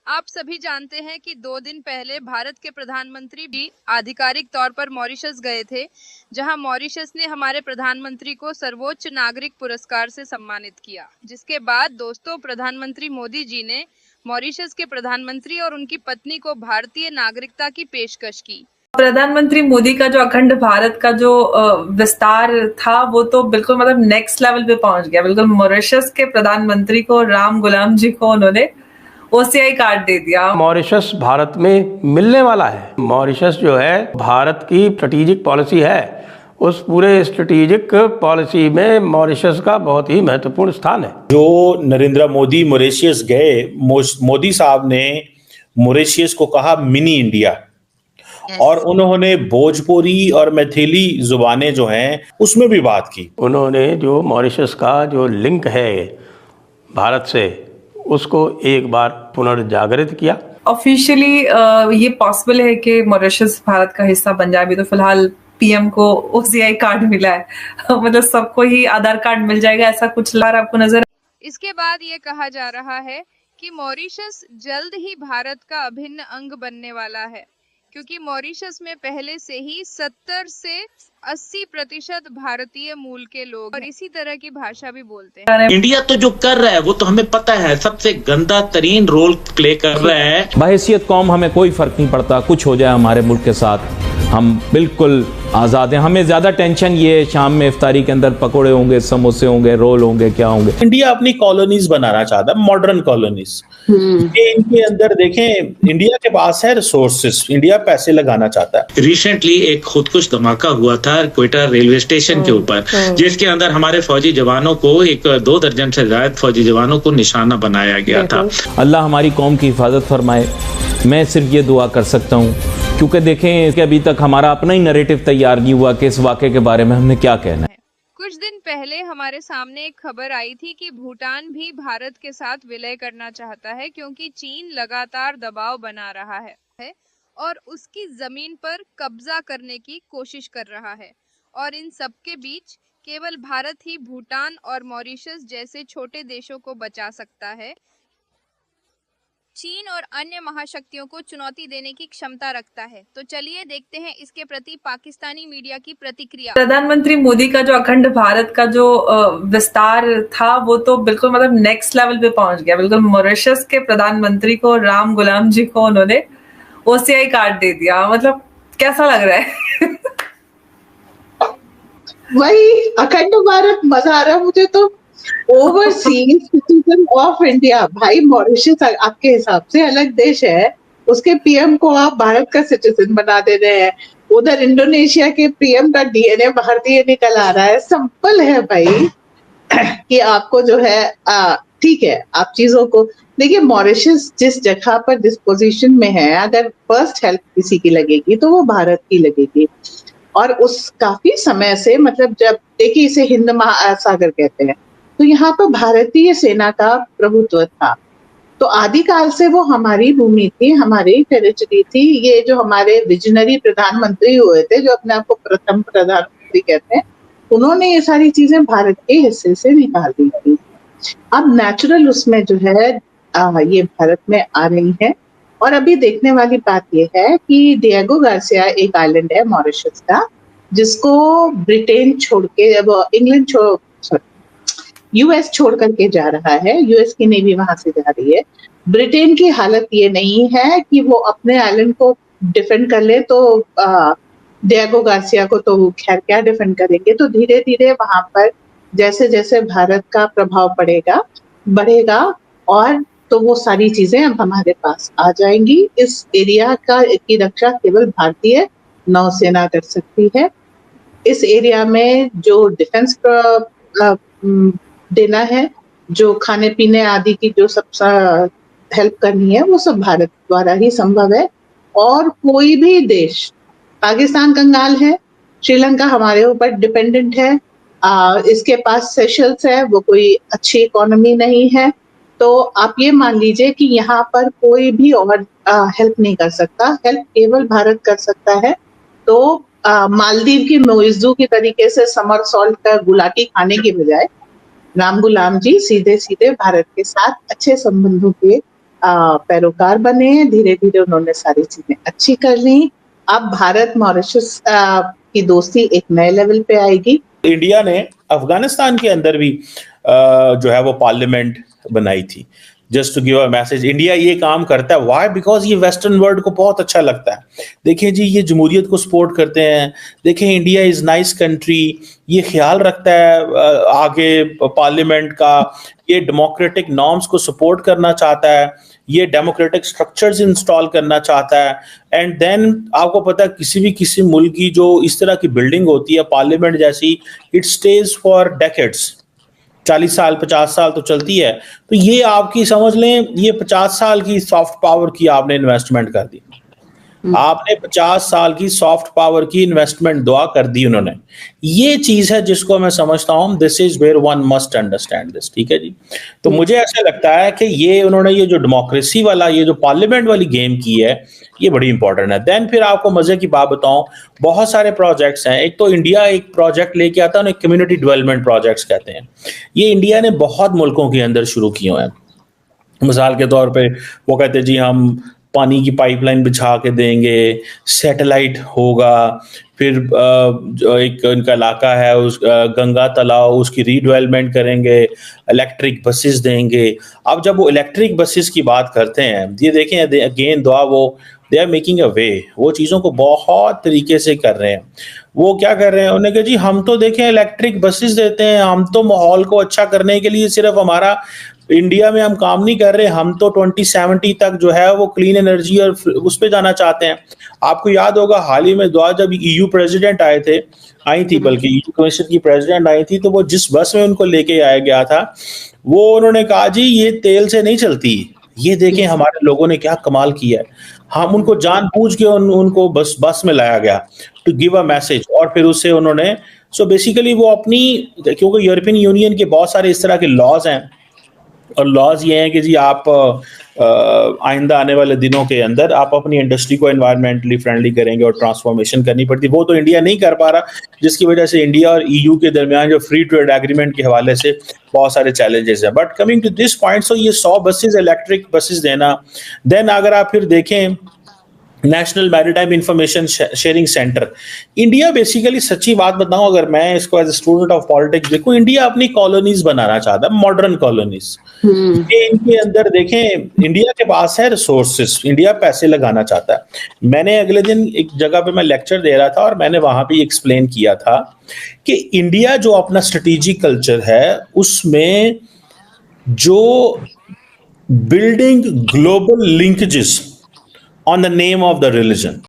आप सभी जानते हैं कि 2 दिन पहले भारत के प्रधानमंत्री भी आधिकारिक तौर पर मॉरिशस गए थे, जहां मॉरिशस ने हमारे प्रधानमंत्री को सर्वोच्च नागरिक पुरस्कार से सम्मानित किया। जिसके बाद दोस्तों, प्रधानमंत्री मोदी जी ने मॉरिशस के प्रधानमंत्री और उनकी पत्नी को भारतीय नागरिकता की पेशकश की। प्रधानमंत्री मोदी का जो अखंड भारत का जो विस्तार था, वो तो बिल्कुल मतलब नेक्स्ट लेवल पे पहुंच गया। बिल्कुल मॉरिशस के प्रधानमंत्री को, राम गुलाम जी को उन्होंने ओसीआई कार्ड दे दिया। मॉरिशस भारत में मिलने वाला है। मॉरिशस जो है भारत की स्ट्रेटेजिक पॉलिसी है। उस पूरे स्ट्रेटेजिक पॉलिसी में मॉरिशस का बहुत ही महत्वपूर्ण स्थान है। जो नरेंद्र मोदी मॉरिशस गए, मोदी साहब ने मॉरिशस को कहा मिनी इंडिया, और उन्होंने भोजपुरी और मैथिली जुबानें जो हैं उसमें भी बात की। उन्होंने जो मॉरिशस का जो लिंक है भारत से, उसको एक बार पुनर्जागृत किया। ऑफिशियली ये पॉसिबल है कि मॉरिशस भारत का हिस्सा बन जाए। अभी तो फिलहाल पीएम को ओसीआई कार्ड मिला है मतलब सबको ही आधार कार्ड मिल जाएगा, ऐसा कुछ आपको नजर। इसके बाद ये कहा जा रहा है कि मॉरिशस जल्द ही भारत का अभिन्न अंग बनने वाला है, क्योंकि मॉरिशस में पहले से ही 70 से 80% भारतीय मूल के लोग और इसी तरह की भाषा भी बोलते हैं। इंडिया तो जो कर रहा है वो तो हमें पता है, सबसे गंदा तरीन रोल प्ले कर रहा है। बहैसियत कौम हमें कोई फर्क नहीं पड़ता, कुछ हो जाए हमारे मुल्क के साथ, हम बिल्कुल आजाद हैं। हमें ज्यादा टेंशन ये है शाम में इफ्तारी के अंदर पकोड़े होंगे, समोसे होंगे, रोल होंगे, क्या होंगे। इंडिया अपनी कॉलोनीज बनाना चाहता है, मॉडर्न कॉलोनीज। इनके अंदर देखें, इंडिया के पास है रिसोर्सेस, इंडिया पैसे लगाना चाहता है। रिसेंटली एक खुदकुश धमाका हुआ था क्वेटा रेलवे स्टेशन के ऊपर, जिसके अंदर हमारे फौजी जवानों को 2 दर्जन से ज्यादा फौजी जवानों को निशाना बनाया गया था। अल्लाह हमारी कौम की हिफाजत फरमाए। मैं सिर्फ ये दुआ कर सकता हूँ, क्योंकि देखें कि अभी तक हमारा अपना ही नैरेटिव तैयार नहीं हुआ कि इस वाक़े के बारे में हमने क्या कहना है। कुछ दिन पहले हमारे सामने एक खबर आई थी कि भूटान भी भारत के साथ विलय करना चाहता है, क्योंकि चीन लगातार दबाव बना रहा है और उसकी जमीन पर कब्जा करने की कोशिश कर रहा है। और इन सब के बीच केवल भारत ही भूटान और मॉरिशस जैसे छोटे देशों को बचा सकता है। चीन और अन्य महाशक्तियों को चुनौती देने की क्षमता रखता है। तो चलिए देखते हैं इसके प्रति पाकिस्तानी मीडिया की प्रतिक्रिया। प्रधानमंत्री मोदी का जो अखंड भारत का जो विस्तार था, वो तो बिल्कुल मतलब नेक्स्ट लेवल पे पहुंच गया। बिल्कुल मॉरिशस के प्रधानमंत्री को, राम गुलाम जी को उन्होंने ओसीआई कार्ड दे दिया। मतलब कैसा लग रहा है? वही अखंड भारत, मजा आ रहा है मुझे तो। ओवरसीज सिटीजन ऑफ इंडिया, भाई मॉरिशस आपके हिसाब से अलग देश है, उसके पीएम को आप भारत का सिटीजन बना दे रहे हैं। उधर इंडोनेशिया के पीएम का डीएनए भारतीय निकल आ रहा है। सिंपल है भाई कि आपको जो है ठीक है, आप चीजों को देखिए। मॉरिशस जिस जगह पर, जिस पोजीशन में है, अगर फर्स्ट हेल्प किसी की लगेगी तो वो भारत की लगेगी। और उस काफी समय से, मतलब जब देखिए इसे हिंद महासागर कहते हैं, तो यहाँ पर भारतीय सेना का प्रभुत्व था। तो आदिकाल से वो हमारी भूमि थी, हमारी टेरिटरी थी। ये जो हमारे विजनरी प्रधानमंत्री हुए थे, जो अपने आप को प्रथम प्रधानमंत्री कहते हैं, उन्होंने ये सारी चीजें भारत के हिस्से से निकाल दी थी। अब नेचुरल उसमें जो है ये भारत में आ रही है। और अभी देखने वाली बात ये है कि डिएगो गार्सिया एक आइलैंड है मॉरिशस का, जिसको ब्रिटेन छोड़ के, इंग्लैंड यूएस छोड़ करके जा रहा है। यूएस की नेवी वहां से जा रही है। ब्रिटेन की हालत ये नहीं है कि वो अपने आइलैंड को डिफेंड कर ले, तो डिएगो गार्सिया को तो वो खैर क्या डिफेंड करेंगे। तो धीरे धीरे वहां पर जैसे जैसे भारत का प्रभाव बढ़ेगा और तो वो सारी चीजें अब हमारे पास आ जाएंगी। इस एरिया की रक्षा केवल भारतीय नौसेना कर सकती है। इस एरिया में जो डिफेंस देना है, जो खाने पीने आदि की जो सब हेल्प करनी है, वो सब भारत द्वारा ही संभव है। और कोई भी देश, पाकिस्तान कंगाल है, श्रीलंका हमारे ऊपर डिपेंडेंट है, इसके पास सेशल्स है, वो कोई अच्छी इकोनॉमी नहीं है। तो आप ये मान लीजिए कि यहाँ पर कोई भी और हेल्प नहीं कर सकता, हेल्प केवल भारत कर सकता है। तो मालदीव की मोइज़ू की तरीके से समर सॉल्ट का गुलाटी खाने की बजाय राम गुलाम जी सीधे सीधे भारत के साथ अच्छे संबंधों के पैरोकार बने हैं। धीरे धीरे उन्होंने सारी चीजें अच्छी कर ली। अब भारत मॉरिशस की दोस्ती एक नए लेवल पे आएगी। इंडिया ने अफगानिस्तान के अंदर भी जो है वो पार्लियामेंट बनाई थी। Just to give a message, India ये काम करता है, व्हाई? बिकॉज ये वेस्टर्न वर्ल्ड को बहुत अच्छा लगता है। देखें जी, ये जमहूरियत को सपोर्ट करते हैं। देखें, इंडिया इज नाइस कंट्री, ये ख्याल रखता है आगे पार्लियामेंट का, ये डेमोक्रेटिक नॉर्म्स को सपोर्ट करना चाहता है, ये डेमोक्रेटिक स्ट्रक्चर्स इंस्टॉल करना चाहता है। एंड देन आपको पता है किसी मुल्क की जो इस तरह की बिल्डिंग होती है पार्लियामेंट जैसी, इट स्टेज फॉर डेकेड्स, 40 साल 50 साल तो चलती है। तो ये आपकी समझ लें, ये 50 साल की सॉफ्ट पावर की आपने इन्वेस्टमेंट कर दी। आपने 50 साल की सॉफ्ट पावर की इन्वेस्टमेंट दुआ कर दी उन्होंने। ये चीज है जिसको मैं समझता हूं, this is where one must understand this. ठीक है जी। तो मुझे ऐसा लगता है कि ये उन्होंने ये जो डेमोक्रेसी वाला, ये जो पार्लियामेंट वाली गेम की है, ये बड़ी इंपॉर्टेंट है। देन फिर आपको मजे की बात बताऊं, बहुत सारे प्रोजेक्ट्स हैं। एक तो इंडिया एक प्रोजेक्ट लेके आता है, उन्हें कम्युनिटी डेवलपमेंट प्रोजेक्ट्स कहते हैं। ये इंडिया ने बहुत मुल्कों के अंदर शुरू किए हैं। मिसाल के तौर पे वो कहते हैं जी हम पानी की पाइपलाइन बिछा के देंगे, सैटेलाइट होगा, फिर जो एक इनका इलाका है उस गंगा तालाब, उसकी रीडेवलपमेंट करेंगे, इलेक्ट्रिक बसेस देंगे। अब जब वो इलेक्ट्रिक बसेस की बात करते हैं, ये देखें अगेन दुआ, वो दे आर मेकिंग अ वे, वो चीज़ों को बहुत तरीके से कर रहे हैं। वो क्या कर रहे हैं, उन्होंने कहा जी हम तो देखें इलेक्ट्रिक बसेस देते हैं, हम तो माहौल को अच्छा करने के लिए सिर्फ हमारा इंडिया में हम काम नहीं कर रहे, हम तो 2070 तक जो है वो क्लीन एनर्जी और उस पे जाना चाहते हैं। आपको याद होगा हाल ही में दुआ जब ईयू प्रेसिडेंट आई थी बल्कि ईयू कमीशन की प्रेसिडेंट आई थी, तो वो जिस बस में उनको लेके आया गया था, वो उन्होंने कहा जी ये तेल से नहीं चलती। ये देखें हमारे लोगों ने क्या कमाल किया है। हम उनको जानबूझ के उनको बस में लाया गया टू गिव अ मैसेज, और फिर उससे उन्होंने सो बेसिकली वो अपनी, क्योंकि यूरोपियन यूनियन के बहुत सारे इस तरह के लॉज हैं, और लॉज ये हैं कि जी आप आइंदा आने वाले दिनों के अंदर आप अपनी इंडस्ट्री को एनवायरमेंटली फ्रेंडली करेंगे और ट्रांसफॉर्मेशन करनी पड़ती। वो तो इंडिया नहीं कर पा रहा, जिसकी वजह से इंडिया और ईयू के दरमियान जो फ्री ट्रेड एग्रीमेंट के हवाले से बहुत सारे चैलेंजेस हैं। But coming to this point, so ये 100 बसेस इलेक्ट्रिक बसेस देना, देन अगर आप फिर देखें national maritime information sharing centre, India basically सच्ची बात बताऊं, अगर मैं इसको as a student of politics देखूं, इंडिया अपनी कॉलोनीज बनाना चाहता है, मॉडर्न कॉलोनीज। इनके अंदर देखें इंडिया के पास है रिसोर्सेस, इंडिया पैसे लगाना चाहता है। मैंने अगले दिन एक जगह पे मैं लेक्चर दे रहा था और मैंने वहां पे एक्सप्लेन किया था कि इंडिया जो अपना स्ट्रेटेजिक कल्चर है उसमें जो building global linkages on the name of the religion,